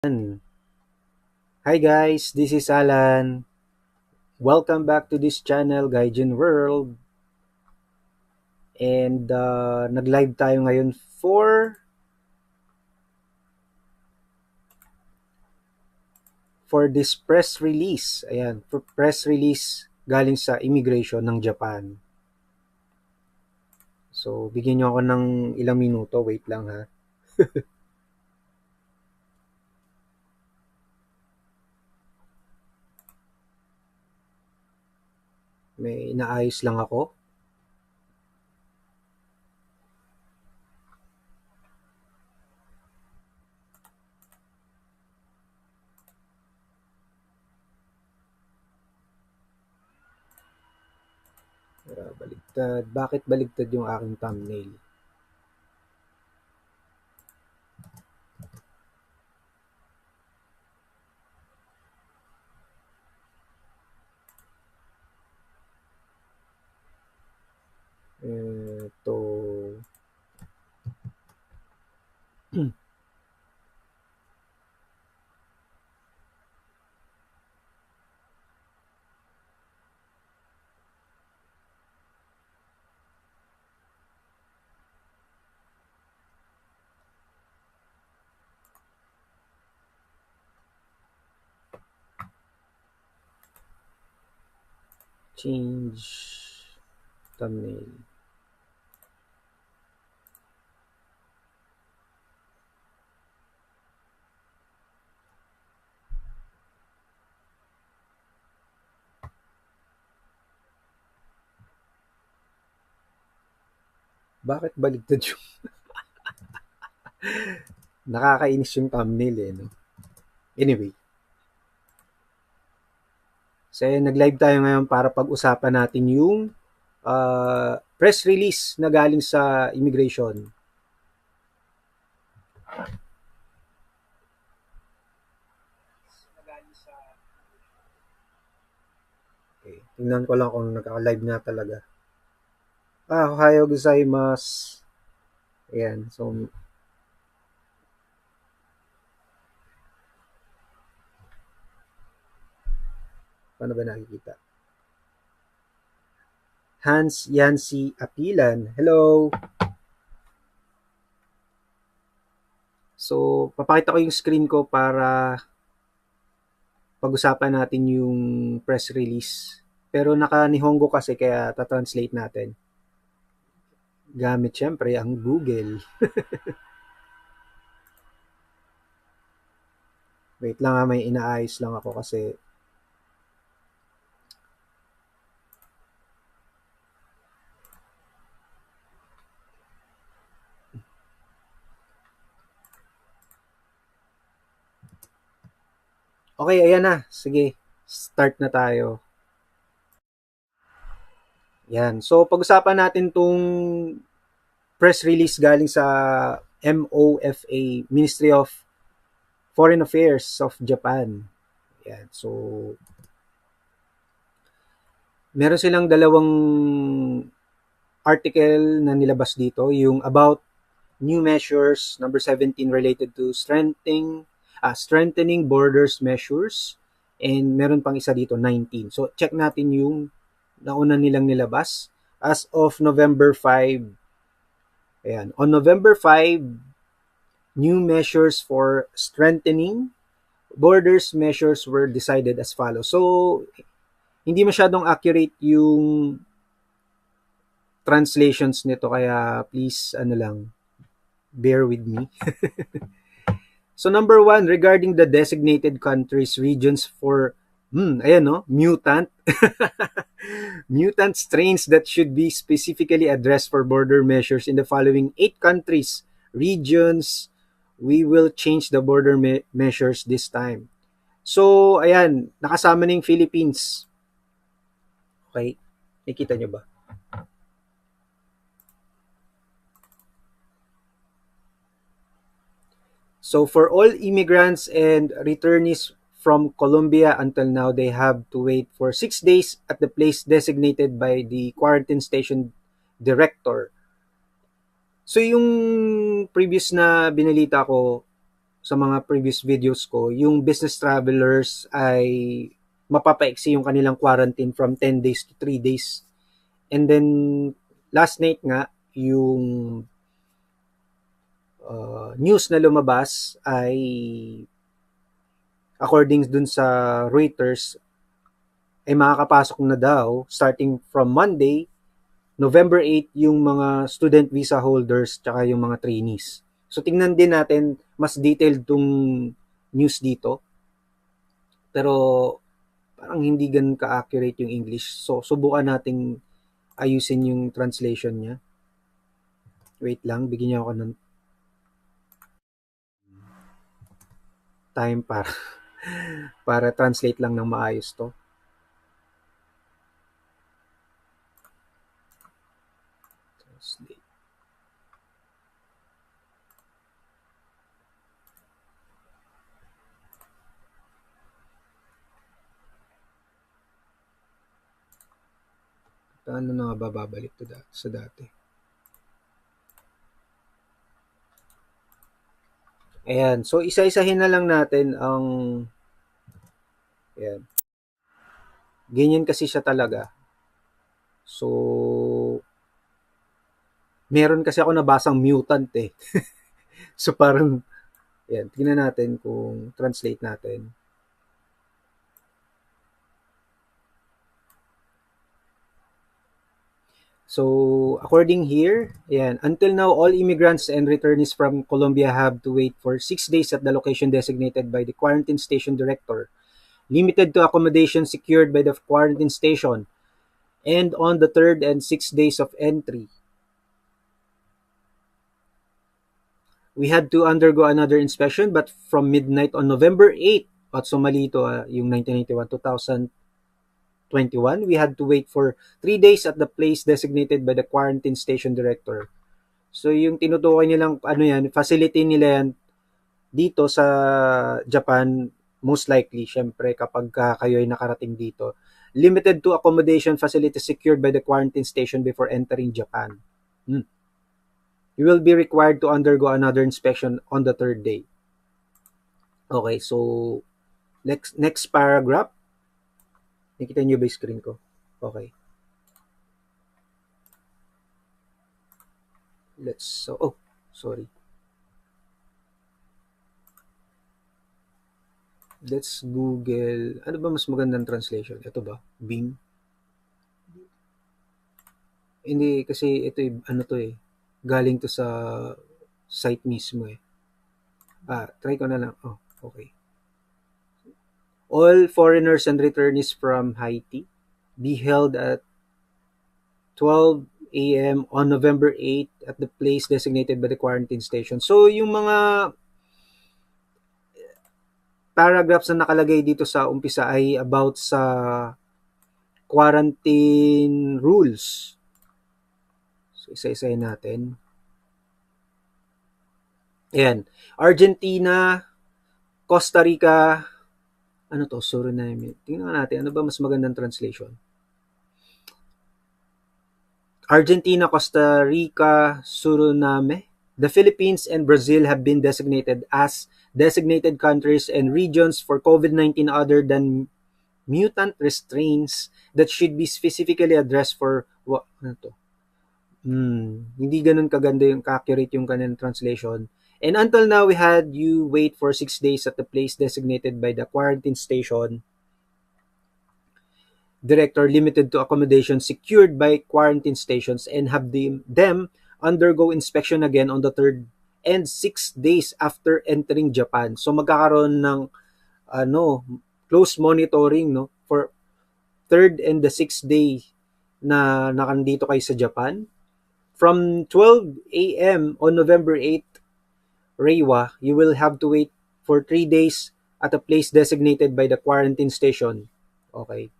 Hi guys, this is Alan. Welcome back to this channel, Gaijin World. And nag-live tayo ngayon for this press release. Ayan, for press release galing sa immigration ng Japan. So, bigyan nyo ako ng ilang minuto. Wait lang ha. May inaayos lang ako. Baligtad. Bakit baligtad yung aking thumbnail? Ito. Change thumbnail. Bakit baligtad yung nakakainis yung thumbnail no? Anyway. So, nag-live tayo ngayon para pag-usapan natin yung press release na galing sa immigration. Okay, tingnan ko lang kung naka-live na talaga. Ohayo gozaimasu. Ayan, so paano ba nakikita? Hans Yancy Apilan. Hello! So, papakita ko yung screen ko para pag-usapan natin yung press release. Pero naka-Nihongo kasi kaya ta-translate natin. Gamit syempre ang Google. Wait lang ha, may inaayos lang ako kasi okay, ayan na. Sige, start na tayo. Yan. So, pag-usapan natin tong press release galing sa MOFA, Ministry of Foreign Affairs of Japan. Yan. So, meron silang dalawang article na nilabas dito, yung about new measures, number 17, related to strengthening borders measures, and meron pang isa dito, 19. So, check natin yung nauna nilang nilabas as of November 5. Ayan. On November 5, new measures for strengthening borders measures were decided as follows. So, hindi masyadong accurate yung translations nito, kaya please, bear with me. So, number 1, regarding the designated countries, regions for mutant mutant strains that should be specifically addressed for border measures in the following 8 countries, regions, we will change the border measures this time. So, ayan, nakasama na yung Philippines. Okay, nakikita nyo ba? So, for all immigrants and returnees from Colombia, until now, they have to wait for 6 days at the place designated by the quarantine station director. So, yung previous na binalita ko, sa mga previous videos ko, yung business travelers ay mapapaiksi yung kanilang quarantine from 10 days to 3 days. And then, last night nga, yung news na lumabas ay according dun sa Reuters ay makakapasok na daw starting from Monday, November 8, yung mga student visa holders tsaka yung mga trainees. So tingnan din natin mas detailed tong news dito. Pero parang hindi ganun ka-accurate yung English. So subukan nating ayusin yung translation niya. Wait lang, bigyan niyo ako ng time para para translate lang ng maayos to. Translate. Paano na nga bababalik to sa dati? Ayan. So, isa-isahin na lang natin ang ayan. Ganyan kasi siya talaga. So, meron kasi ako nabasang mutant eh. So, parang, ayan, tingnan natin kung translate natin. So, according here, ayan, until now, all immigrants and returnees from Colombia have to wait for 6 days at the location designated by the quarantine station director, limited to accommodation secured by the quarantine station, and on the 3rd and 6th days of entry. We had to undergo another inspection, but from midnight on November 8, at sumali ito yung 1991-2021, we had to wait for 3 days at the place designated by the quarantine station director. So yung tinutukoy nilang ano yan, facility nila yan dito sa Japan, most likely, syempre kapag kayo ay nakarating dito. Limited to accommodation facilities secured by the quarantine station before entering Japan. You will be required to undergo another inspection on the 3rd day. Okay, so next paragraph. Nakita niyo ba yung screen ko? Okay. Sorry. Let's Google. Ano ba mas magandang translation? Ito ba? Bing? Hindi, kasi ito ano to eh. Galing to sa site mismo eh. Try ko na lang. Okay. All foreigners and returnees from Haiti be held at 12 a.m. on November 8 at the place designated by the quarantine station. So, yung mga paragraphs na nakalagay dito sa umpisa ay about sa quarantine rules. So, isa-isahin natin. Ayan. Argentina, Costa Rica, ano to? Suriname. Tingnan natin. Ano ba mas magandang translation? Argentina, Costa Rica, Suriname, the Philippines, and Brazil have been designated as designated countries and regions for COVID-19 other than mutant restraints that should be specifically addressed for ano to? Hindi ganun kaganda yung accurate yung kanilang translation. And until now, we had you wait for 6 days at the place designated by the quarantine station director, limited to accommodation secured by quarantine stations, and have them undergo inspection again on the 3rd and 6th days after entering Japan. So magkakaroon ng close monitoring for 3rd and the 6th day na nakandito kayo sa Japan. From 12 a.m. on November 8, Reiwa, you will have to wait for 3 days at a place designated by the quarantine station. Okay.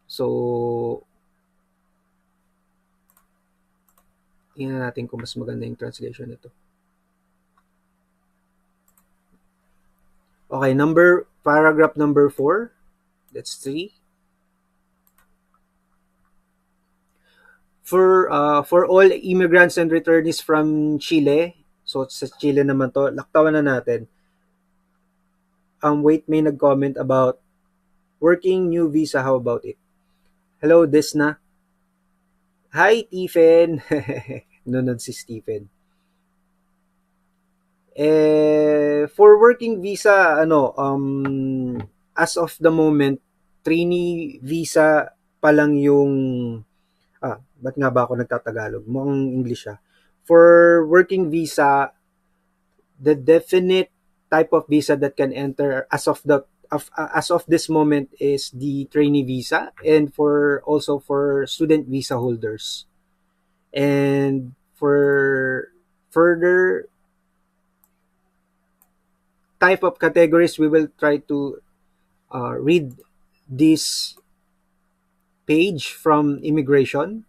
So, tingnan natin kung mas maganda yung translation nito. Okay, paragraph number 4. That's 3. For all immigrants and returnees from Chile, so sa Chile naman to, laktawan na natin. Wait, may nag-comment about working new visa. How about it? Hello, Desna. Hi, Stephen. Nunod si Stephen. For working visa, as of the moment, trainee visa pa lang yung, ba't nga ba ako nagtatagalog? Mukhang English siya. For working visa, the definite type of visa that can enter as of this moment is the trainee visa, and for also for student visa holders. And for further type of categories, we will try to read this page from immigration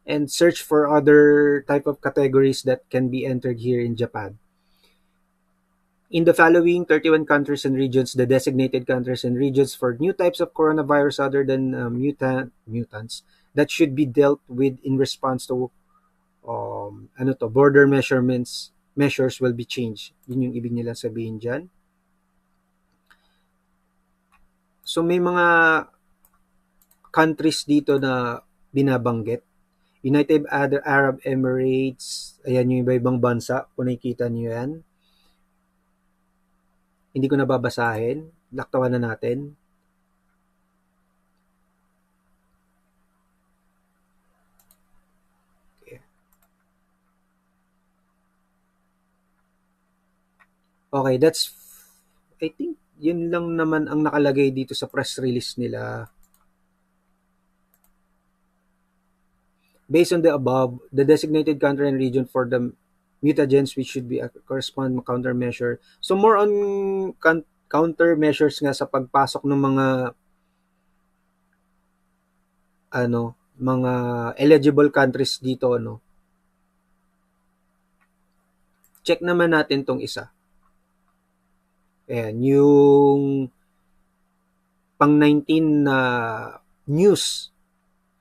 and search for other type of categories that can be entered here in Japan. In the following 31 countries and regions, the designated countries and regions for new types of coronavirus other than mutants that should be dealt with in response to border measures will be changed. Yun yung ibig nila sabihin dyan. So may mga countries dito na binabanggit. United Arab Emirates, ayan yung iba-ibang bansa, kung nakikita niyo yan. Hindi ko nababasahin. Laktawan na natin. Okay, I think yun lang naman ang nakalagay dito sa press release nila. Based on the above, the designated country and region for the mutagens which should be a corresponding countermeasure. So more on countermeasures nga sa pagpasok ng mga eligible countries dito, no. Check naman natin tong isa. Ayan, yung pang 19 na news.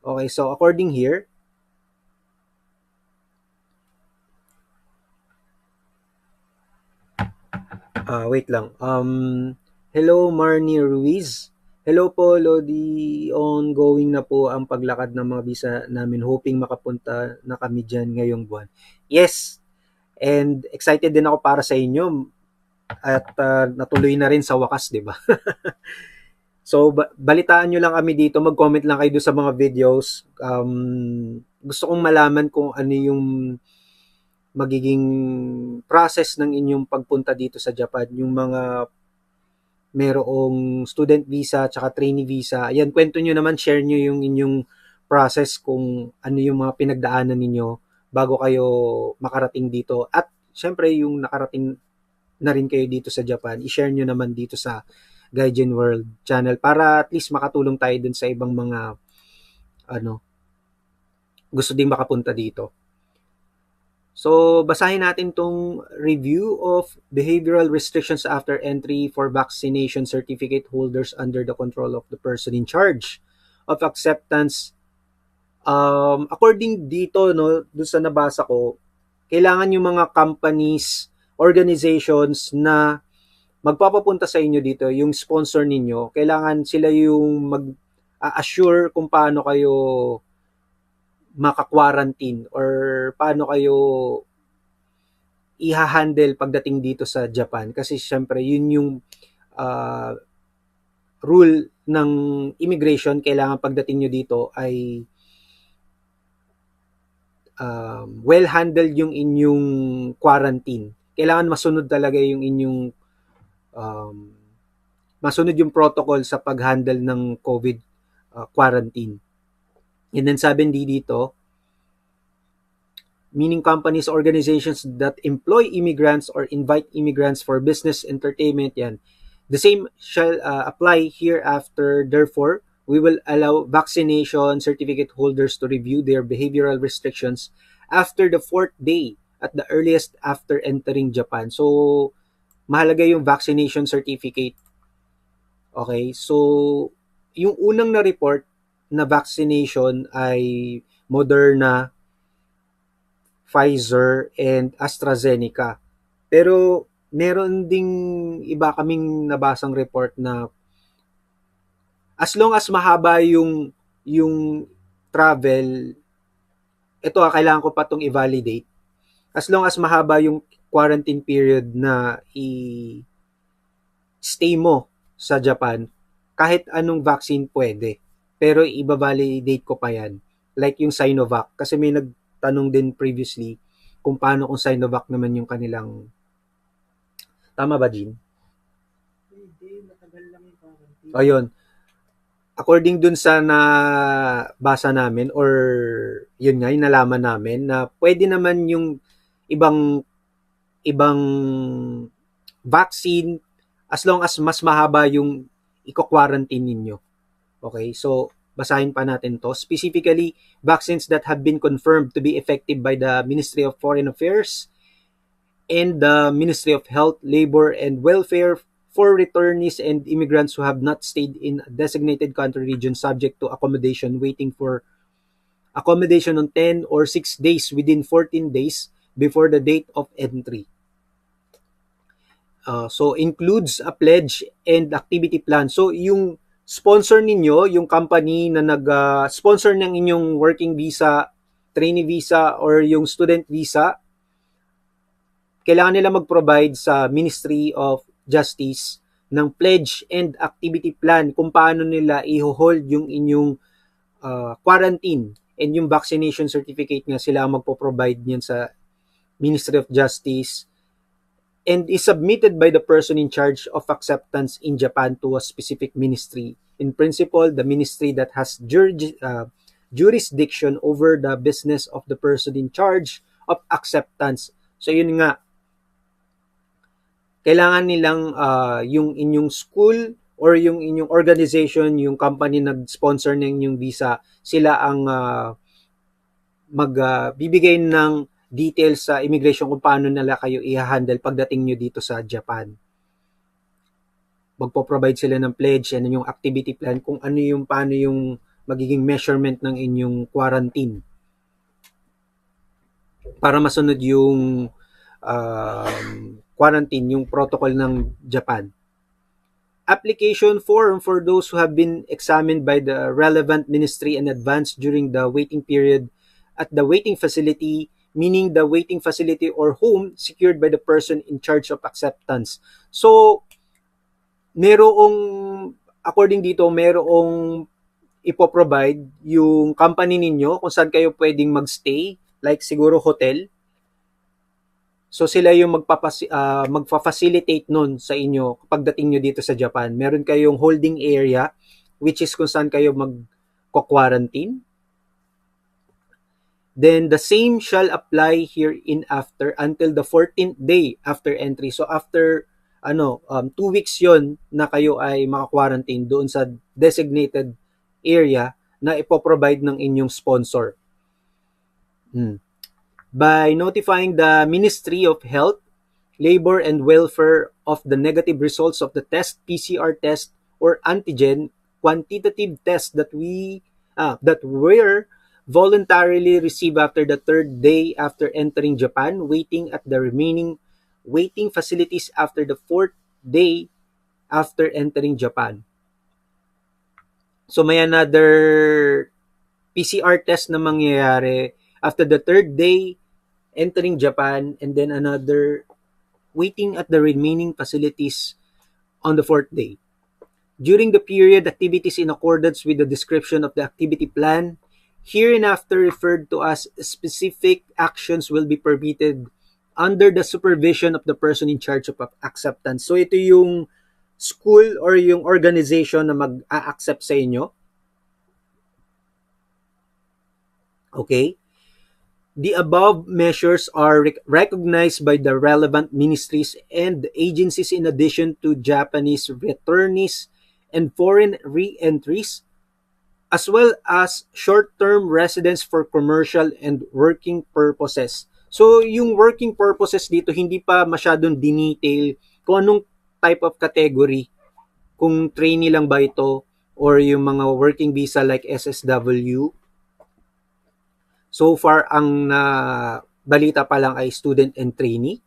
Okay, so according here, wait lang. Hello, Marnie Ruiz. Hello po, Lodi. Ongoing na po ang paglakad ng mga visa namin. Hoping makapunta na kami dyan ngayong buwan. Yes, and excited din ako para sa inyo. At natuloy na rin sa wakas, di ba? So, balitaan nyo lang kami dito. Mag-comment lang kayo sa mga videos. Gusto kong malaman kung ano yung magiging process ng inyong pagpunta dito sa Japan. Yung mga merong student visa tsaka trainee visa. Ayan, kwento nyo naman, share nyo yung inyong process kung ano yung mga pinagdaanan ninyo bago kayo makarating dito. At syempre, yung nakarating na rin kayo dito sa Japan, i-share nyo naman dito sa Gaijin World channel para at least makatulong tayo dun sa ibang mga gusto ding makapunta dito. So, basahin natin tong review of behavioral restrictions after entry for vaccination certificate holders under the control of the person in charge of acceptance. According dito, no, doon sa nabasa ko, kailangan yung mga companies, organizations na magpapapunta sa inyo dito, yung sponsor ninyo, kailangan sila yung mag-assure kung paano kayo maka-quarantine or paano kayo i-handle pagdating dito sa Japan. Kasi syempre, yun yung rule ng immigration. Kailangan pagdating nyo dito ay well-handled yung inyong quarantine. Kailangan masunod talaga yung inyong masunod yung protocol sa pag-handle ng COVID quarantine. And then sabi dito, meaning companies, organizations that employ immigrants or invite immigrants for business entertainment, yan. The same shall apply hereafter. Therefore, we will allow vaccination certificate holders to review their behavioral restrictions after the 4th day at the earliest after entering Japan. So, mahalaga yung vaccination certificate. Okay, so yung unang na-report na vaccination ay Moderna, Pfizer, and AstraZeneca. Pero meron ding iba kaming nabasang report na as long as mahaba yung travel, ito kailangan ko pa itong i-validate. As long as mahaba yung quarantine period na stay mo sa Japan, kahit anong vaccine pwede. Pero i-validate ko pa yan. Like yung Sinovac. Kasi may nagtanong din previously kung paano kung Sinovac naman yung kanilang... Tama ba, Jean? Hindi, matagal lang yung quarantine. Ayun. According dun sa nabasa namin or yun nga, yung nalaman namin na pwede naman yung ibang vaccine as long as mas mahaba yung i-quarantine ninyo. Okay? So, basahin pa natin to. Specifically, vaccines that have been confirmed to be effective by the Ministry of Foreign Affairs and the Ministry of Health, Labor, and Welfare for returnees and immigrants who have not stayed in a designated country region subject to accommodation waiting for accommodation on 10 or 6 days within 14 days before the date of entry. So, includes a pledge and activity plan. So, yung sponsor ninyo, yung company na nag-sponsor ng inyong working visa, trainee visa, or yung student visa, kailangan nila mag-provide sa Ministry of Justice ng pledge and activity plan kung paano nila i-hold yung inyong quarantine and yung vaccination certificate nga sila ang magpo-provide niyan sa Ministry of Justice and is submitted by the person in charge of acceptance in Japan to a specific ministry. In principle, the ministry that has jurisdiction over the business of the person in charge of acceptance. So yun nga, kailangan nilang yung inyong school or yung inyong organization, yung company nag-sponsor ng inyong visa, sila ang magbibigay ng details sa immigration kung paano nila kayo i-handle pagdating nyo dito sa Japan. Magpo-provide sila ng pledge and yung activity plan kung ano yung paano yung magiging measurement ng inyong quarantine para masunod yung quarantine, yung protocol ng Japan. Application form for those who have been examined by the relevant ministry in advance during the waiting period at the waiting facility, meaning the waiting facility or home secured by the person in charge of acceptance. So, according dito, merong ipoprovide yung company ninyo kung saan kayo pwedeng magstay, like siguro hotel. So sila yung magfa-facilitate nun sa inyo pagdating nyo dito sa Japan. Meron kayong holding area which is kung saan kayo mag-quarantine. Then the same shall apply here in after until the 14th day after entry. So after 2 weeks yon na kayo ay maka-quarantine doon sa designated area na ipoprovide ng inyong sponsor. By notifying the Ministry of Health, Labor and Welfare of the negative results of the test, PCR test, or antigen quantitative test that were voluntarily received after the 3rd day after entering Japan, waiting at the remaining waiting facilities after the 4th day after entering Japan. So may another PCR test na mangyayari after the 3rd day entering Japan, and then another waiting at the remaining facilities on the 4th day. During the period, activities in accordance with the description of the activity plan, hereinafter referred to as specific actions, will be permitted under the supervision of the person in charge of acceptance. So ito yung school or yung organization na mag-a-accept sa inyo. Okay? The above measures are recognized by the relevant ministries and agencies in addition to Japanese returnees and foreign re-entries, as well as short-term residents for commercial and working purposes. So, yung working purposes dito, hindi pa masyadong dinetail kung anong type of category, kung trainee lang ba ito, or yung mga working visa like SSW. So far, ang balita pa lang ay student and trainee.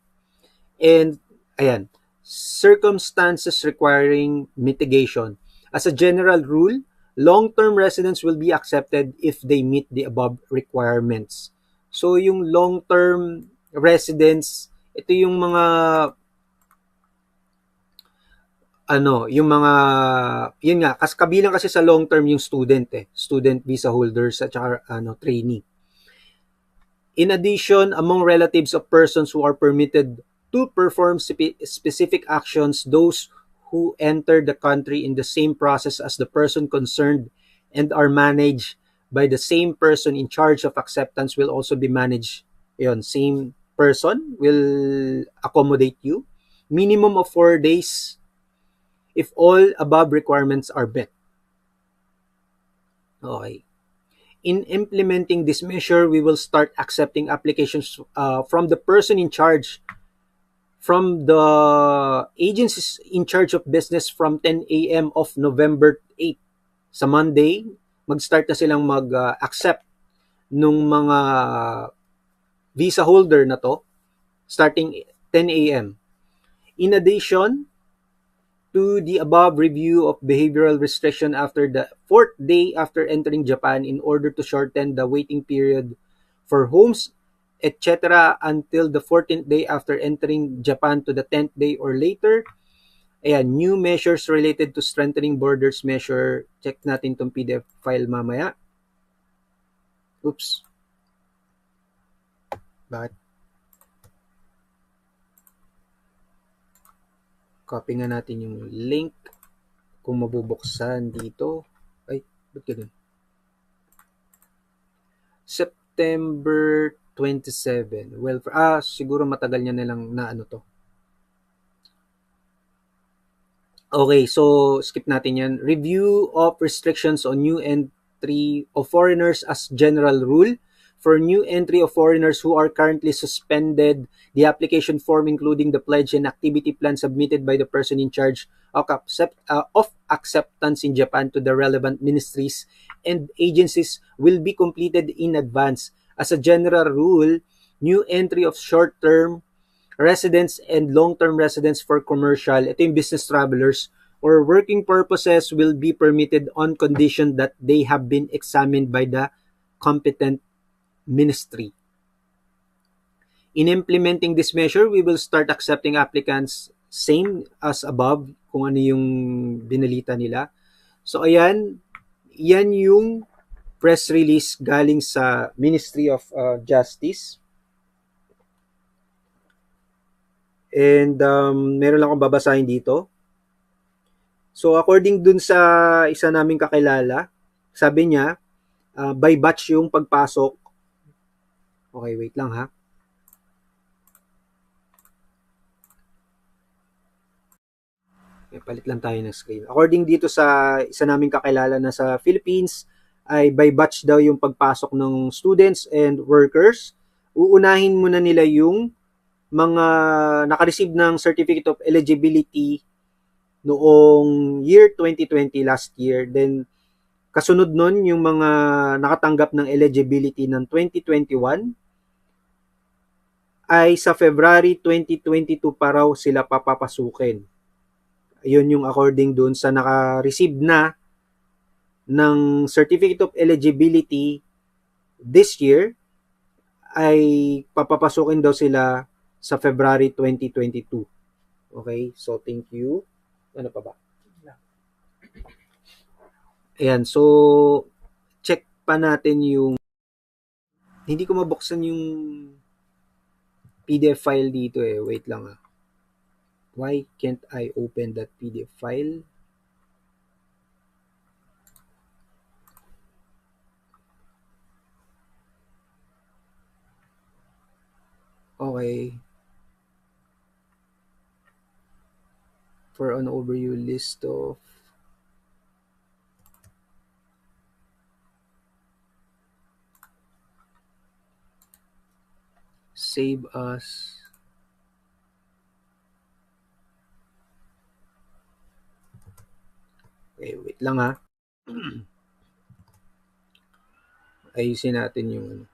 And Ayan, circumstances requiring mitigation. As a general rule, long-term residents will be accepted if they meet the above requirements. So yung long-term residents, ito yung mga yung mga yun nga kasi kabilang kasi sa long term yung student visa holders at saka trainee. In addition, among relatives of persons who are permitted to perform specific actions, those who enter the country in the same process as the person concerned and are managed by the same person in charge of acceptance will also be managed. Yon, same person will accommodate you. Minimum of 4 days if all above requirements are met. Okay. In implementing this measure, we will start accepting applications from the person in charge, from the agencies in charge of business from 10 a.m. of November 8. Sa Monday, mag-start na silang mag-accept nung mga visa holder na to starting 10 a.m. In addition, to the above review of behavioral restriction after the 4th day after entering Japan in order to shorten the waiting period for homes, etc. until the 14th day after entering Japan to the 10th day or later. Ayan, new measures related to strengthening borders measure. Check natin tong PDF file mamaya. Oops. Bakit? Copy nga natin yung link kung mabubuksan dito. Ay, ba't ganun? September 27. Well, siguro matagal niya nilang na to. Okay, so skip natin yan. Review of restrictions on new entry of foreigners as general rule. For new entry of foreigners who are currently suspended, the application form including the pledge and activity plan submitted by the person in charge of acceptance in Japan to the relevant ministries and agencies will be completed in advance. As a general rule, new entry of short-term residents and long-term residents for commercial, ito yung business travelers, or working purposes will be permitted on condition that they have been examined by the competent ministry. In implementing this measure, we will start accepting applicants same as above kung ano yung binalita nila. So ayan, yan yung press release galing sa Ministry of Justice. And meron lang akong babasahin dito. So according dun sa isa naming kakilala, sabi niya, by batch yung pagpasok. Okay, wait lang ha. Okay, palit lang tayo ng screen. According dito sa isa naming kakilala na sa Philippines, ay by batch daw yung pagpasok ng students and workers. Uunahin muna nila yung mga naka-receive ng Certificate of Eligibility noong year 2020, last year. Then, kasunod nun, yung mga nakatanggap ng eligibility ng 2021 ay sa February 2022 pa raw sila papapasukin. Yun yung according dun sa naka-receive na ng Certificate of Eligibility this year ay papapasukin daw sila sa February 2022. Okay? So, thank you. Ano pa ba? Ayan. So, check pa natin yung hindi ko mabuksan yung PDF file dito eh. Wait lang ah. Why can't I open that PDF file? Okay. For an overview list of save as okay, wait lang ha. Ayusin natin yung ano.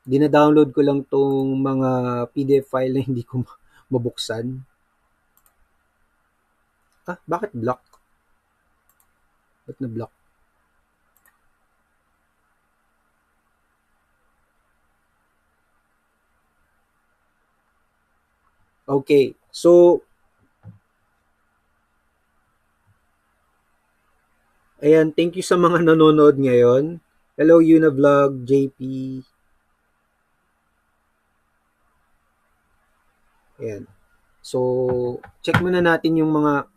Dina-download ko lang 'tong mga PDF file na hindi ko mabuksan. Bakit block? Ba't na-block? Okay. So, ayan, thank you sa mga nanonood ngayon. Hello, Yuna Vlog, JP. Ayan. So, check muna natin yung mga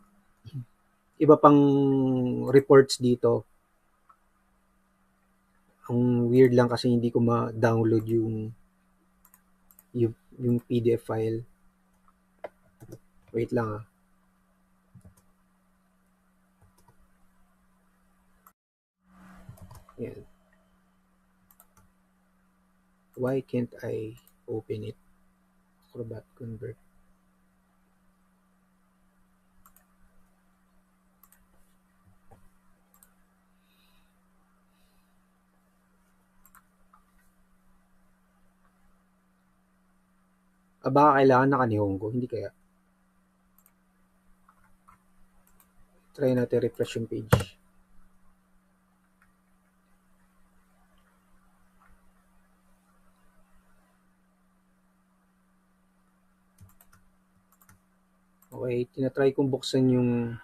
iba pang reports dito. Ang weird lang kasi hindi ko ma-download yung PDF file. Wait lang ah. Ayan. Why can't I open it? Acrobat Convert. Baka kailangan naka-Nihongo. Hindi kaya. Try natin refresh yung page. Okay, tinatry kong buksan yung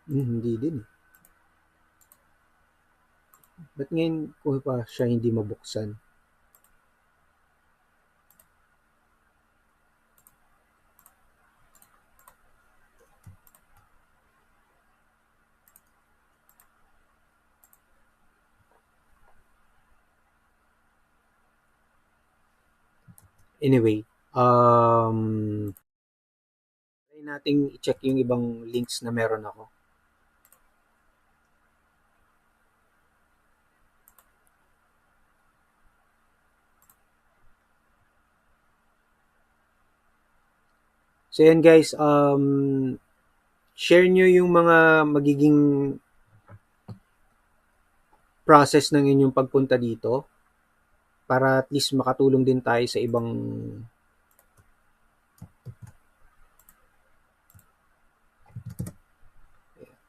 hindi din eh. Ba't ngayon ko pa siya hindi mabuksan? Anyway, try nating i-check yung ibang links na meron ako. So yan guys, share nyo yung mga magiging process ng inyong pagpunta dito para at least makatulong din tayo sa ibang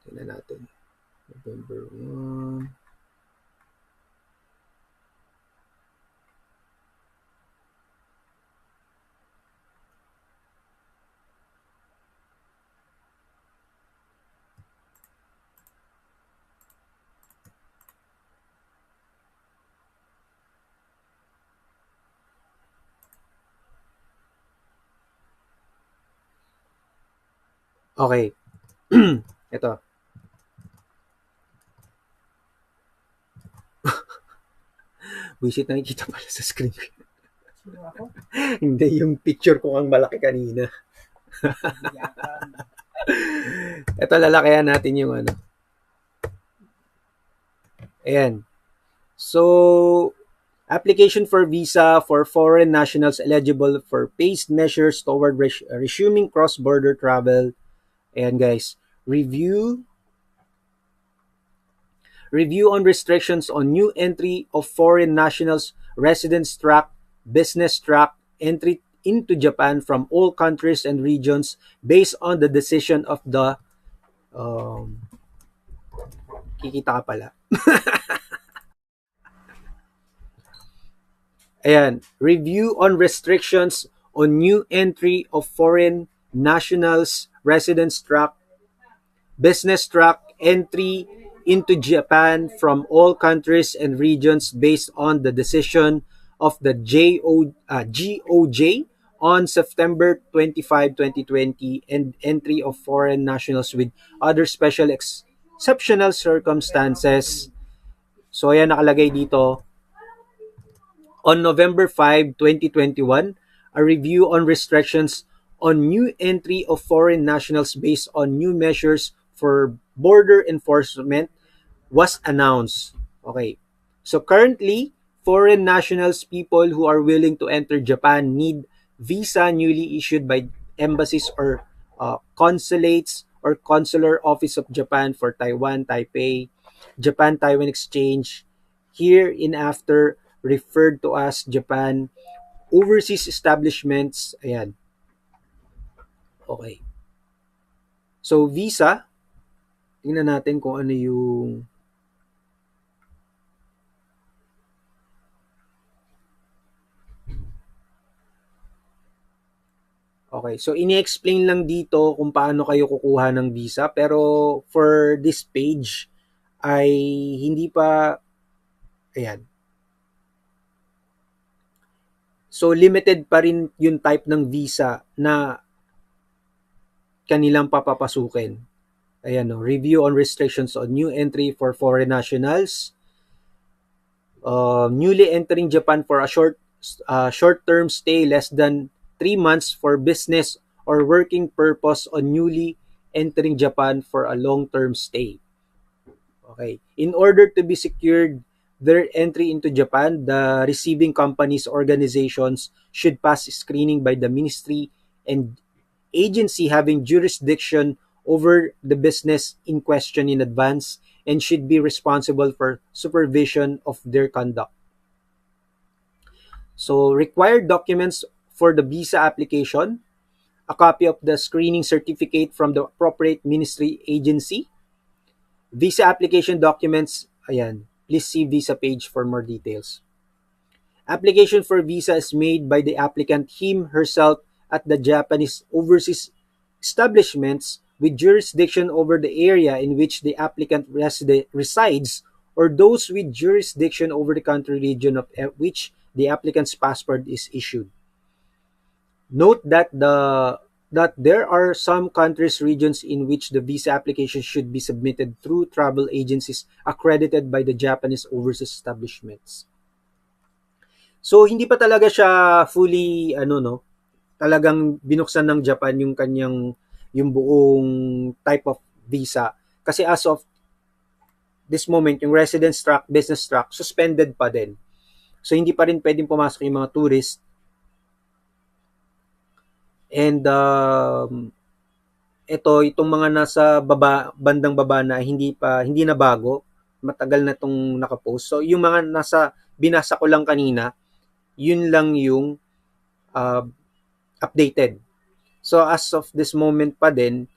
tingnan natin. November 1. Okay. Ito. Visit nakikita pala sa screen ko. Sino ako? Hindi, yung picture ko ang malaki kanina. Ito, lalakayan natin yung ano. Ayan. So, application for visa for foreign nationals eligible for phased measures toward resuming cross-border travel. Ayan guys. Review on restrictions on new entry of foreign nationals, residence track, business track, entry into Japan from all countries and regions based on the decision of the kikita ka pala. Ayan, review on restrictions on new entry of foreign nationals, residence track, business track, entry into Japan from all countries and regions based on the decision of the GOJ on September 25, 2020 and entry of foreign nationals with other special exceptional circumstances. So ayan nakalagay dito. On November 5, 2021, a review on restrictions on new entry of foreign nationals based on new measures for border enforcement was announced. Okay. So currently, foreign nationals, people who are willing to enter Japan, need visa newly issued by embassies or consulates or consular office of Japan for Taiwan, Taipei, Japan-Taiwan Exchange, here in after referred to as Japan overseas establishments. Ayan. Okay. So, visa, tingnan natin kung ano yung okay. So, ini-explain lang dito kung paano kayo kukuha ng visa. Pero, for this page, ay hindi pa, ayan. So, limited pa rin yung type ng visa na kanilang papapasukin. Ayan, no? Review on restrictions on new entry for foreign nationals. Newly entering Japan for a short-term stay less than 3 months for business or working purpose on newly entering Japan for a long-term stay. Okay. In order to be secured their entry into Japan, the receiving companies organizations should pass screening by the ministry and agency having jurisdiction over the business in question in advance and should be responsible for supervision of their conduct. So, required documents for the visa application, a copy of the screening certificate from the appropriate ministry agency, visa application documents, ayan, please see visa page for more details. Application for visa is made by the applicant him herself at the Japanese overseas establishments with jurisdiction over the area in which the applicant resides or those with jurisdiction over the country region of which the applicant's passport is issued. Note that there are some countries regions in which the visa application should be submitted through travel agencies accredited by the Japanese overseas establishments. So hindi pa talaga siya fully talagang binuksan ng Japan yung buong type of visa kasi as of this moment yung residence track, business track suspended pa din. So hindi pa rin pwedeng pumasok yung mga tourist. And itong mga nasa bandang baba na hindi na bago, matagal na itong nakapost. So yung mga binasa ko lang kanina, yun lang yung updated. So as of this moment pa din,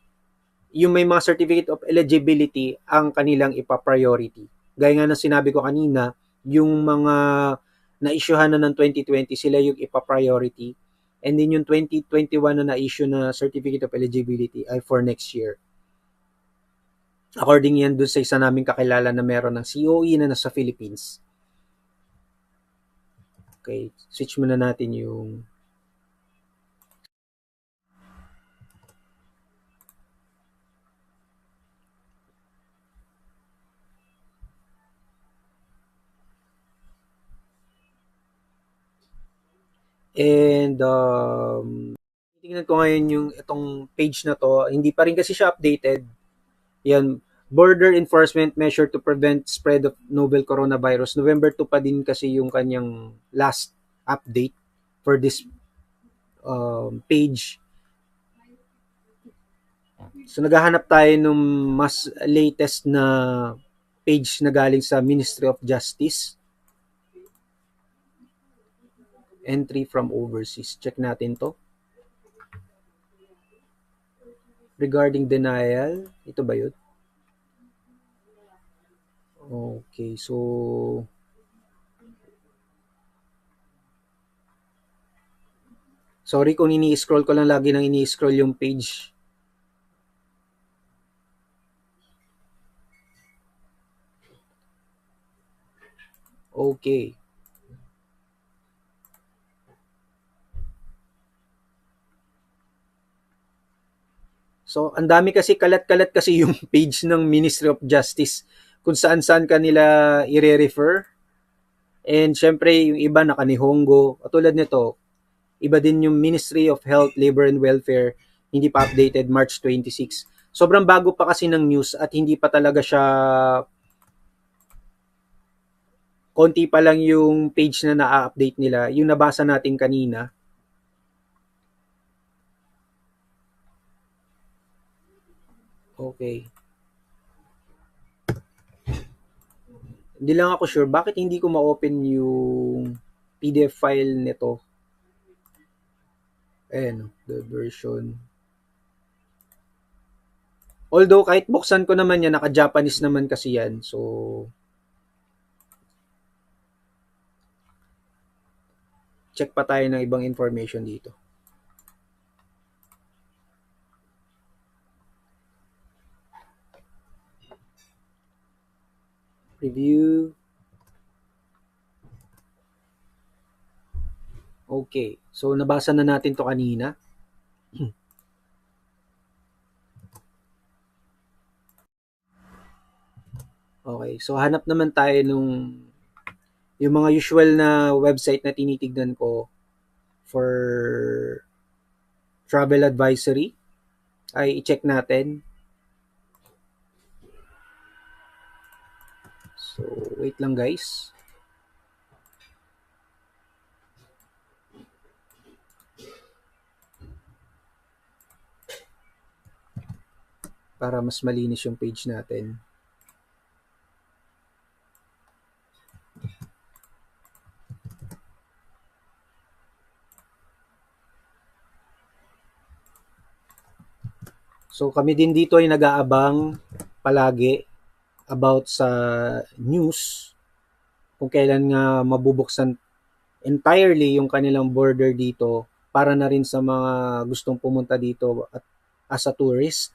yung may mga certificate of eligibility ang kanilang ipa-priority. Gaya nga ng sinabi ko kanina, yung mga na-issuehan na ng 2020, sila yung ipa-priority. And then yung 2021 na na-issue na certificate of eligibility ay for next year. According yan dun sa isa naming kakilala na meron ng COE na nasa Philippines. Okay, switch muna natin yung and tingnan ko ngayon yung itong page na to, hindi pa rin kasi siya updated. Yan, border enforcement measure to prevent spread of novel coronavirus. November 2 pa din kasi yung kanyang last update for this page. So naghahanap tayo ng mas latest na page na galing sa Ministry of Justice. Entry from overseas. Check natin to. Regarding denial, ito ba yun? Okay, so sorry kung ini-scroll ko lang lagi nang ini-scroll yung page. Okay. So, ang dami kasi kalat-kalat kasi yung page ng Ministry of Justice kung saan-saan kanila i-refer. And syempre, yung iba naka-Nihongo. Katulad nito, iba din yung Ministry of Health, Labor and Welfare, hindi pa updated, March 26. Sobrang bago pa kasi ng news at hindi pa talaga siya konti pa lang yung page na na-update nila. Yung nabasa natin kanina. Okay. Hindi lang ako sure bakit hindi ko ma-open yung PDF file nito. Ayan, the version. Although kahit buksan ko naman yan, naka-Japanese naman kasi yan. So, check pa tayo ng ibang information dito. Review. Okay. So, nabasa na natin to kanina. Okay. So, hanap naman tayo nung yung mga usual na website na tinitignan ko for travel advisory ay i-check natin. So, wait lang guys. Para mas malinis yung page natin. So kami din dito ay nag-aabang palagi about sa news kung kailan nga mabubuksan entirely yung kanilang border dito para na rin sa mga gustong pumunta dito at as a tourist.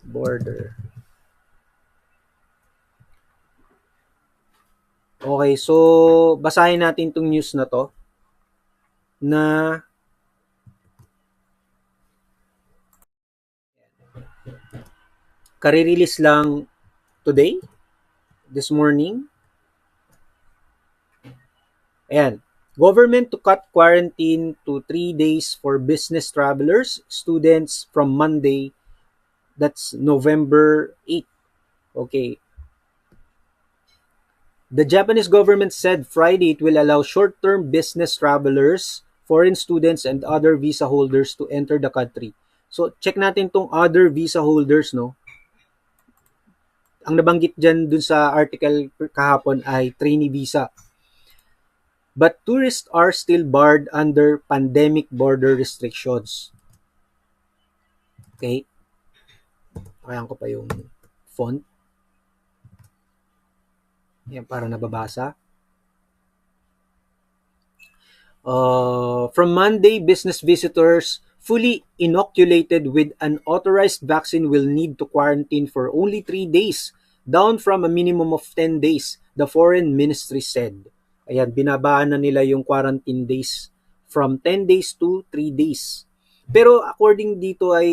Border. Okay, so basahin natin tong news na to na kare-release lang today, this morning. Ayan. Government to cut quarantine to 3 days for business travelers, students from Monday. That's November 8. Okay. The Japanese government said Friday it will allow short-term business travelers, foreign students, and other visa holders to enter the country. So, check natin tong other visa holders, no? Ang nabanggit dyan dun sa article kahapon ay trainee visa. But tourists are still barred under pandemic border restrictions. Okay? Kaya ko pa yung font. Yan, para nababasa. From Monday, business visitors fully inoculated with an authorized vaccine will need to quarantine for only 3 days, down from a minimum of 10 days, the foreign ministry said. Ayan, binabaan na nila yung quarantine days from 10 days to 3 days. Pero according dito ay,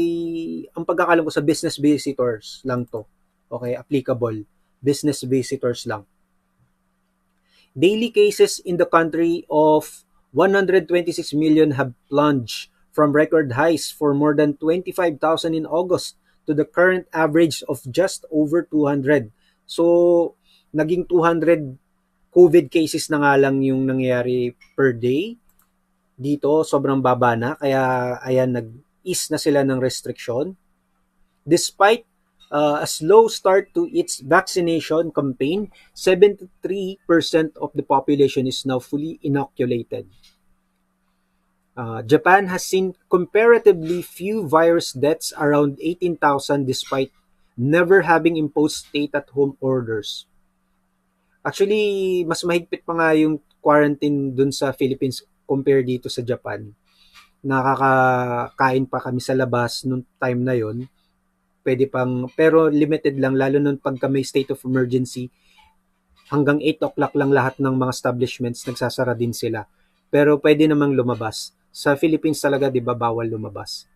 ang pagkakalam ko sa business visitors lang to. Okay, applicable. Business visitors lang. Daily cases in the country of 126 million have plunged from record highs for more than 25,000 in August to the current average of just over 200. So, naging 200 COVID cases na nga lang yung nangyayari per day. Dito, sobrang baba na. Kaya, ayan, nag-ease na sila ng restriction. Despite a slow start to its vaccination campaign, 73% of the population is now fully inoculated. Japan has seen comparatively few virus deaths, around 18,000, despite never having imposed stay-at-home orders. Actually, mas mahigpit pa nga yung quarantine dun sa Philippines compare dito sa Japan. Nakakakain pa kami sa labas nung time na yon. Pwede pang, pero limited lang, lalo nun pagka may state of emergency, hanggang 8 o'clock lang lahat ng mga establishments, nagsasara din sila. Pero pwede namang lumabas. Sa Philippines talaga, di ba, bawal lumabas.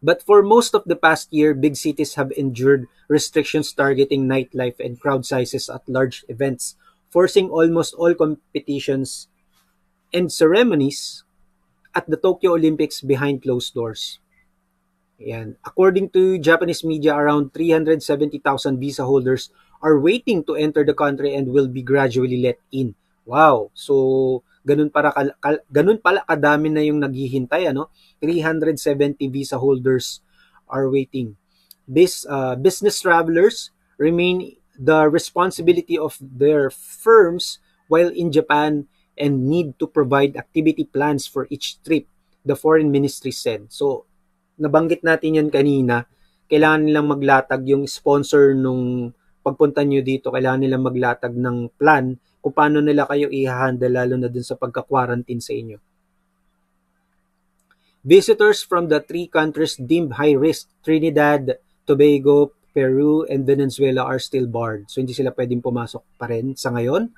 But for most of the past year, big cities have endured restrictions targeting nightlife and crowd sizes at large events, forcing almost all competitions and ceremonies at the Tokyo Olympics behind closed doors. Ayan. According to Japanese media, around 370,000 visa holders are waiting to enter the country and will be gradually let in. Wow. So, ganun pala kadami na yung naghihintay, ano? 370 visa holders are waiting. business travelers remain the responsibility of their firms while in Japan and need to provide activity plans for each trip, the foreign ministry said. So, nabanggit natin yan kanina, kailangan nilang maglatag yung sponsor nung pagpunta nyo dito, kailangan nilang maglatag ng plan kung paano nila kayo i-handle lalo na dun sa pagka-quarantine sa inyo. Visitors from the three countries deemed high risk, Trinidad, Tobago, Peru, and Venezuela are still barred. So hindi sila pwedeng pumasok pa rin sa ngayon.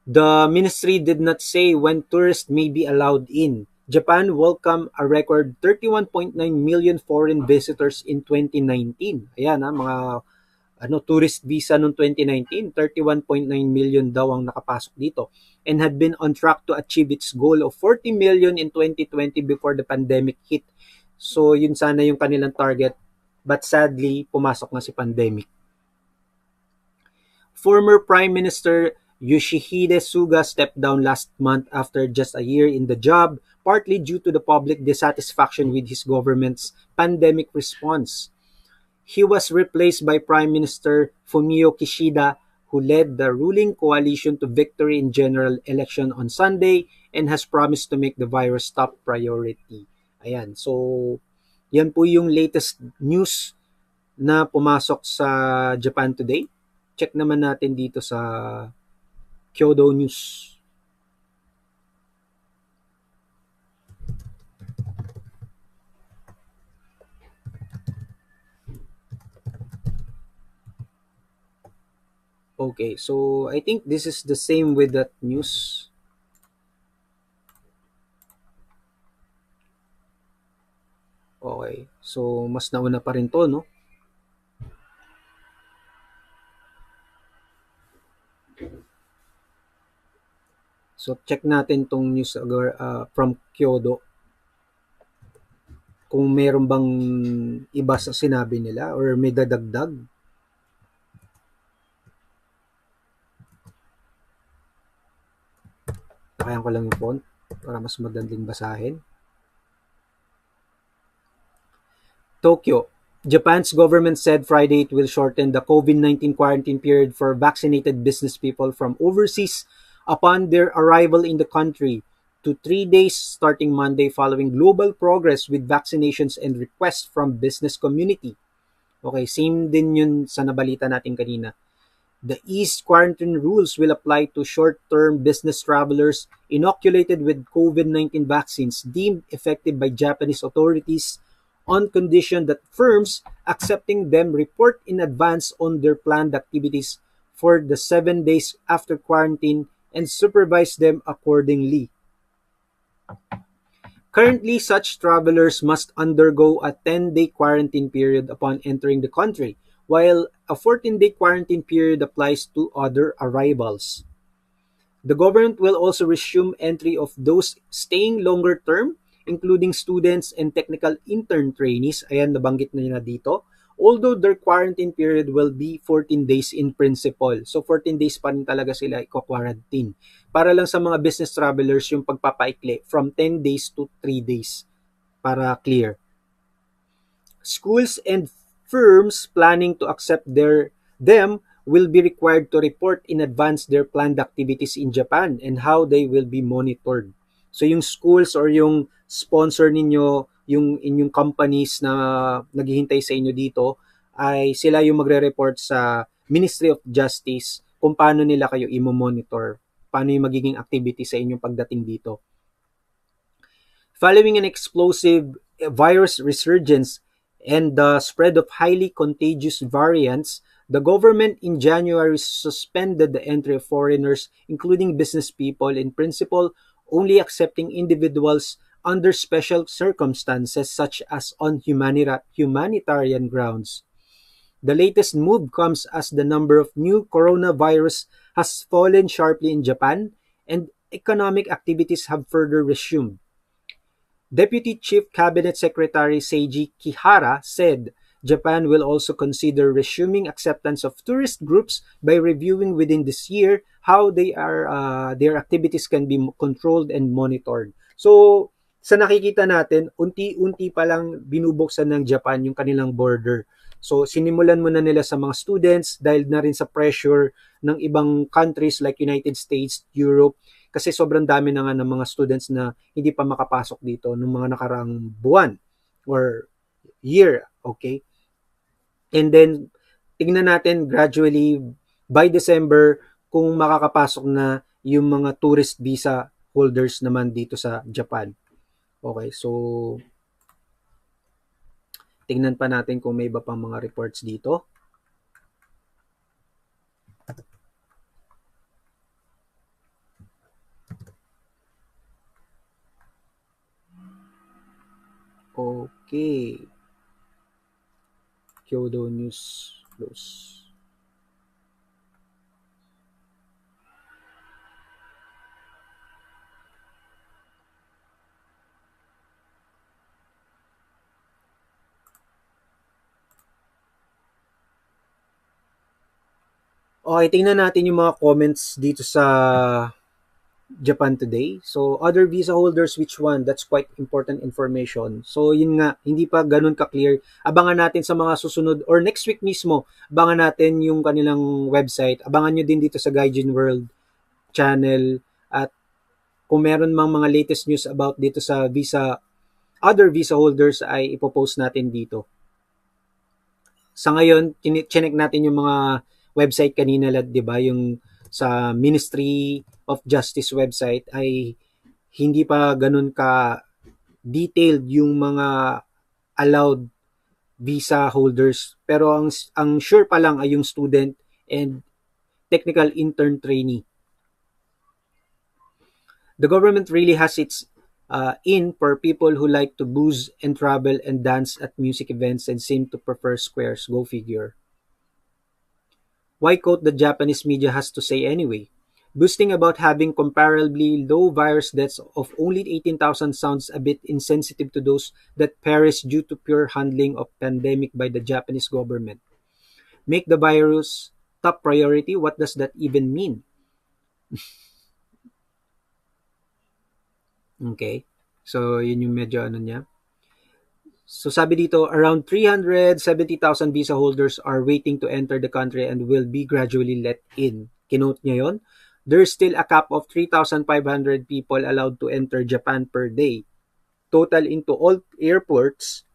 The ministry did not say when tourists may be allowed in. Japan welcomed a record 31.9 million foreign visitors in 2019. Ayan mga tourist visa noong 2019, 31.9 million daw ang nakapasok dito and had been on track to achieve its goal of 40 million in 2020 before the pandemic hit. So yun sana yung kanilang target, but sadly pumasok na si pandemic. Former Prime Minister Yoshihide Suga stepped down last month after just a year in the job, partly due to the public dissatisfaction with his government's pandemic response. He was replaced by Prime Minister Fumio Kishida, who led the ruling coalition to victory in general election on Sunday and has promised to make the virus top priority. Ayan, so yan po yung latest news na pumasok sa Japan today. Check naman natin dito sa Kyodo News. Okay, so I think this is the same with that news. Okay, so mas nauna pa rin to, no? So check natin tong news from Kyodo. Kung meron bang iba sa sinabi nila or may dadagdag. Takayan ko lang yung font para mas madaling basahin. Tokyo. Japan's government said Friday it will shorten the COVID-19 quarantine period for vaccinated business people from overseas upon their arrival in the country to 3 days starting Monday following global progress with vaccinations and requests from business community. Okay, same din yun sa nabalita natin kanina. The eased quarantine rules will apply to short-term business travelers inoculated with COVID-19 vaccines deemed effective by Japanese authorities on condition that firms accepting them report in advance on their planned activities for the 7 days after quarantine and supervise them accordingly. Currently, such travelers must undergo a 10-day quarantine period upon entering the country, while a 14-day quarantine period applies to other arrivals. The government will also resume entry of those staying longer term, including students and technical intern trainees. Ayan, nabanggit na dito. Although their quarantine period will be 14 days in principle. So 14 days pa rin talaga sila i-quarantine. Para lang sa mga business travelers yung pagpapaikli from 10 days to 3 days para clear. Schools and firms planning to accept them will be required to report in advance their planned activities in Japan and how they will be monitored. So yung schools or yung sponsor ninyo, yung inyong companies na naghihintay sa inyo dito, ay sila yung magre-report sa Ministry of Justice kung paano nila kayo i-monitor, paano yung magiging activity sa inyong pagdating dito. Following an explosive virus resurgence and the spread of highly contagious variants, the government in January suspended the entry of foreigners, including business people, in principle, only accepting individuals under special circumstances such as on humanitarian grounds. The latest move comes as the number of new coronavirus has fallen sharply in Japan and economic activities have further resumed. Deputy Chief Cabinet Secretary Seiji Kihara said Japan will also consider resuming acceptance of tourist groups by reviewing within this year how their activities can be controlled and monitored. So, sa nakikita natin, unti-unti pa lang binubuksan ng Japan yung kanilang border. So sinimulan muna nila sa mga students dahil na rin sa pressure ng ibang countries like United States, Europe, kasi sobrang dami na nga ng mga students na hindi pa makapasok dito nung mga nakaraang buwan or year, okay? And then, tingnan natin gradually by December kung makakapasok na yung mga tourist visa holders naman dito sa Japan. Okay, so tingnan pa natin kung may iba pang mga reports dito. Okay. Kyoto News Close. Okay, tingnan natin yung mga comments dito sa Japan Today. So, other visa holders, which one? That's quite important information. So, yun nga, hindi pa ganun ka-clear. Abangan natin sa mga susunod or next week mismo, abangan natin yung kanilang website. Abangan nyo din dito sa Gaijin World channel. At kung meron mang mga latest news about dito sa visa, other visa holders ay ipopost natin dito. Sa ngayon, chinek natin yung mga website kanina, di ba? Yung sa Ministry of Justice website ay hindi pa ganun ka detailed yung mga allowed visa holders. Pero ang sure pa lang ay yung student and technical intern trainee. The government really has its in for people who like to booze and travel and dance at music events and seem to prefer squares. Go figure. Why quote the Japanese media has to say anyway? Boasting about having comparably low virus deaths of only 18,000 sounds a bit insensitive to those that perish due to pure handling of pandemic by the Japanese government. Make the virus top priority? What does that even mean? Okay. So, yun yung medyo ano niya. So, sabi dito, around 370,000 visa holders are waiting to enter the country and will be gradually let in. Kinote niya yun. There's still a cap of 3,500 people allowed to enter Japan per day. Total into all airports,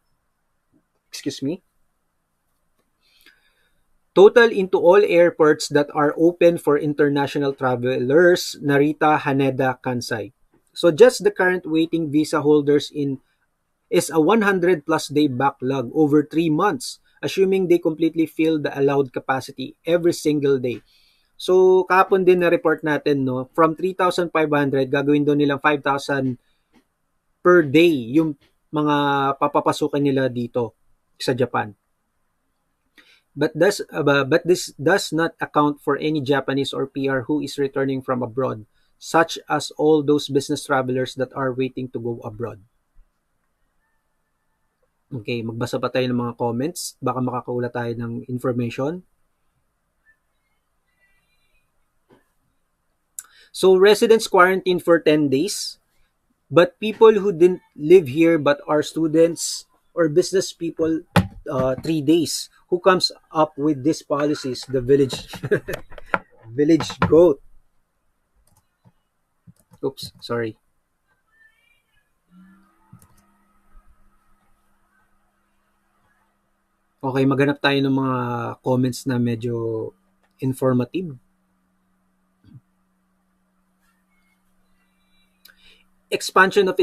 Total into all airports that are open for international travelers, Narita, Haneda, Kansai. So just the current waiting visa holders is a 100 plus day backlog over 3 months, assuming they completely fill the allowed capacity every single day. So, kahapon din na report natin, no, from 3,500, gagawin doon nilang 5,000 per day yung mga papapasukan nila dito sa Japan. But this does not account for any Japanese or PR who is returning from abroad, such as all those business travelers that are waiting to go abroad. Okay, magbasa pa tayo ng mga comments. Baka makakaula tayo ng information. So, residents quarantined for 10 days. But people who didn't live here but are students or business people, 3 days. Who comes up with these policies? The village village goat. Oops, sorry. Okay, maghanap tayo ng mga comments na medyo informative. Expansion of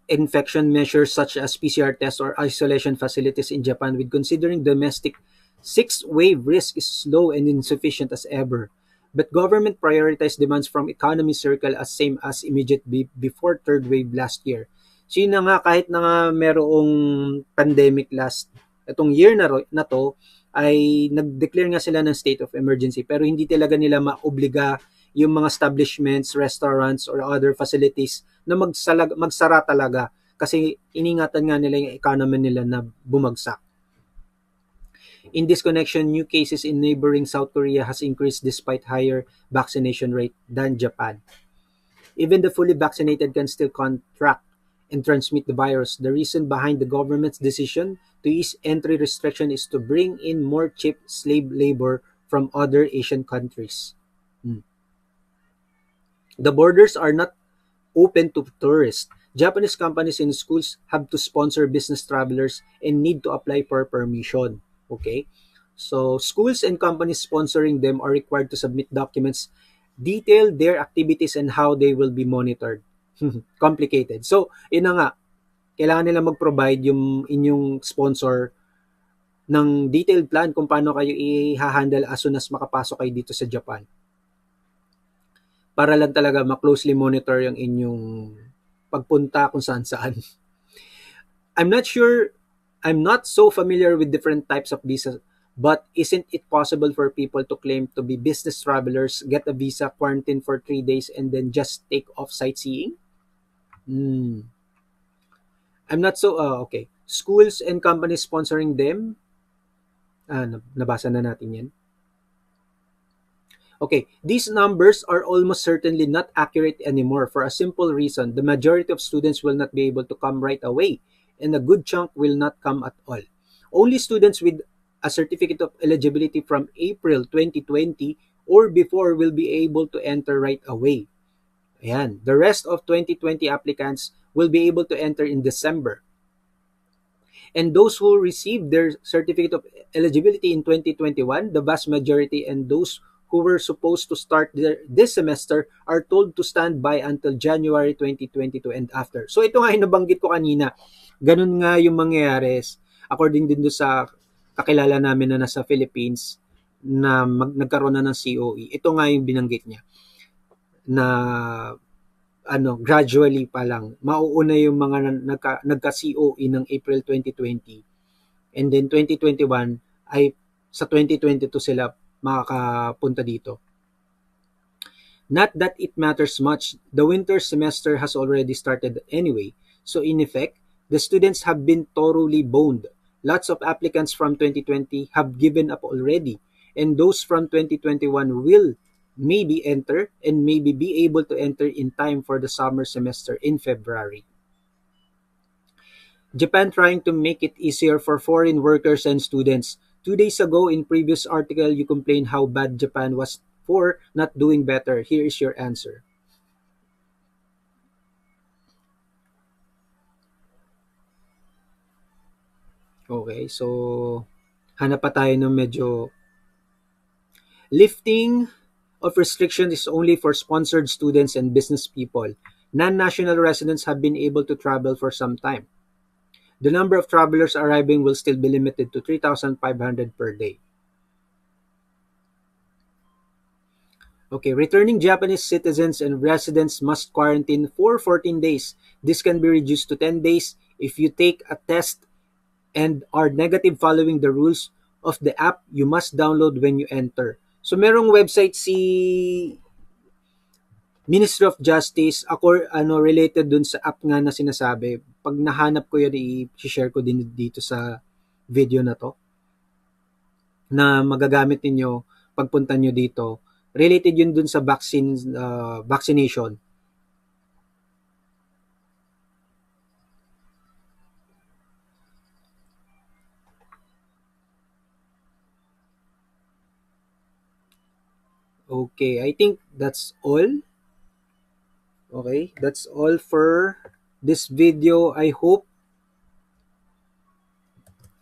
infection measures such as PCR tests or isolation facilities in Japan with considering domestic sixth-wave risk is slow and insufficient as ever. But government prioritized demands from economy circle as same as immediate before third wave last year. So yun na nga, kahit na nga merong pandemic itong year na to, ay nag-declare nga sila ng state of emergency pero hindi talaga nila maobliga yung mga establishments, restaurants, or other facilities na magsara talaga kasi iningatan nga nila yung economy nila na bumagsak. In this connection, new cases in neighboring South Korea has increased despite higher vaccination rate than Japan. Even the fully vaccinated can still contract and transmit the virus. The reason behind the government's decision to ease entry restriction is to bring in more cheap slave labor from other Asian countries. The borders are not open to tourists. Japanese companies and schools have to sponsor business travelers and need to apply for permission. Okay? So, schools and companies sponsoring them are required to submit documents detail their activities and how they will be monitored. Complicated. So, yun na nga, kailangan nila mag-provide yung inyong sponsor ng detailed plan kung paano kayo i-handle as soon as makapasok kayo dito sa Japan. Para lang talaga ma-closely monitor yung inyong pagpunta kung saan-saan. I'm not so familiar with different types of visas, but isn't it possible for people to claim to be business travelers, get a visa, quarantine for 3 days, and then just take off sightseeing? I'm not so, okay. Schools and companies sponsoring them, nabasa na natin yan. Okay, these numbers are almost certainly not accurate anymore for a simple reason. The majority of students will not be able to come right away, and a good chunk will not come at all. Only students with a certificate of eligibility from April 2020 or before will be able to enter right away. Ayan. The rest of 2020 applicants will be able to enter in December. And those who received their certificate of eligibility in 2021, the vast majority, and those who were supposed to start this semester are told to stand by until January 2022 and after. So ito nga yung nabanggit ko kanina. Ganun nga yung mangyayari according din doon sa kakilala namin na nasa Philippines na nagkaroon na ng COE. Ito nga yung binanggit niya na gradually pa lang mauuna yung mga nagka-COE ng April 2020 and then 2021 ay sa 2022 sila makakapunta dito. Not that it matters much. The winter semester has already started anyway. So in effect, the students have been thoroughly boned. Lots of applicants from 2020 have given up already. And those from 2021 will maybe enter and maybe be able to enter in time for the summer semester in February. Japan trying to make it easier for foreign workers and students. 2 days ago, in previous article, you complained how bad Japan was for not doing better. Here is your answer. Okay, so hanap pa tayo ng medyo lifting of restrictions is only for sponsored students and business people. Non-national residents have been able to travel for some time. The number of travelers arriving will still be limited to 3,500 per day. Okay, returning Japanese citizens and residents must quarantine for 14 days. This can be reduced to 10 days if you take a test and are negative following the rules of the app you must download when you enter. So merong website si Ministry of Justice related dun sa app nga na sinasabi. Pag nahanap ko yun, i-share ko din dito sa video na to na magagamit ninyo pagpunta nyo dito. Related yun dun sa vaccination. Okay, I think that's all. Okay, that's all for this video. I hope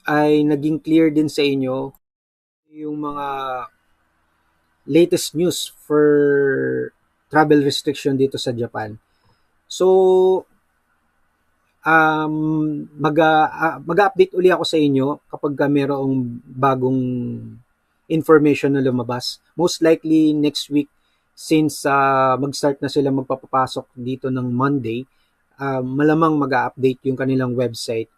ay naging clear din sa inyo yung mga latest news for travel restriction dito sa Japan. So, mag-update uli ako sa inyo kapag mayroong bagong information na lumabas. Most likely next week, since mag-start na sila magpapapasok dito ng Monday, malamang mag-update yung kanilang website.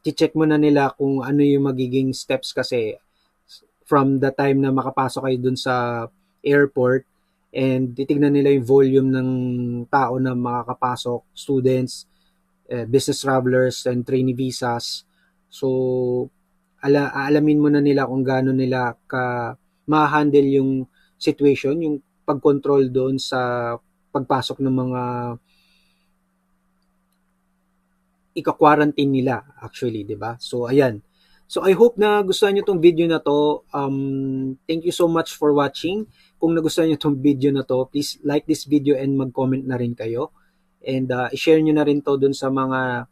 I-check muna nila kung ano yung magiging steps kasi from the time na makapasok kayo dun sa airport and titignan nila yung volume ng tao na makakapasok, students, business travelers, and trainee visas. So, aalamin muna nila kung gaano nila ma-handle yung situation, yung pag-control doon sa pagpasok ng mga ika-quarantine nila actually, 'di ba? So ayan. So I hope na gustuhan niyo tong video na to. Thank you so much for watching. Kung nagustuhan niyo tong video na to, please like this video and mag-comment na rin kayo. And i-share niyo na rin to dun sa mga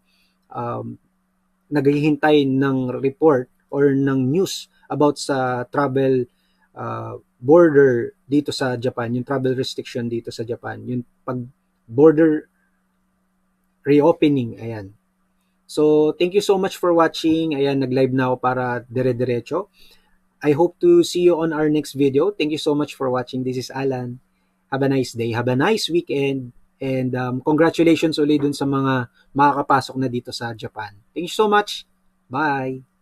naghihintay ng report or ng news about sa travel border dito sa Japan, yung travel restriction dito sa Japan, yung pag border reopening, ayan. So, thank you so much for watching. Ayan, nag-live na ako para dire-diretso. I hope to see you on our next video. Thank you so much for watching. This is Alan. Have a nice day. Have a nice weekend. And congratulations ulit dun sa mga makakapasok na dito sa Japan. Thank you so much. Bye!